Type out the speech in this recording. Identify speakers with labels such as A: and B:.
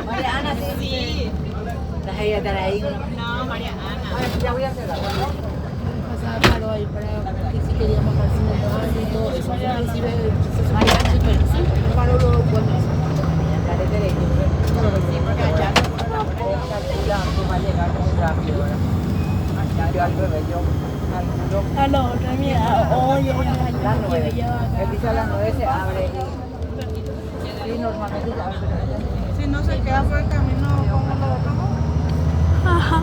A: María Ana, sí. Sí. Las ella estar ahí.
B: No, María Ana.
A: Ya voy a hacer la
C: Pasaba paro ahí para que si quería bajarse en el barrio y todo eso. Inclusive
A: María Ana,
C: sí, paro lo bueno.
A: dale derecho.
B: Sí, porque allá
A: Calculando, va a llegar muy rápido ahora. Yo al revés, yo calculo.
C: A la otra, mira, oye,
A: Las 9. El piso a las 9 se abre y normalmente se abre.
B: si no se queda por el camino, ¿cómo lo vamos?
C: Ajá.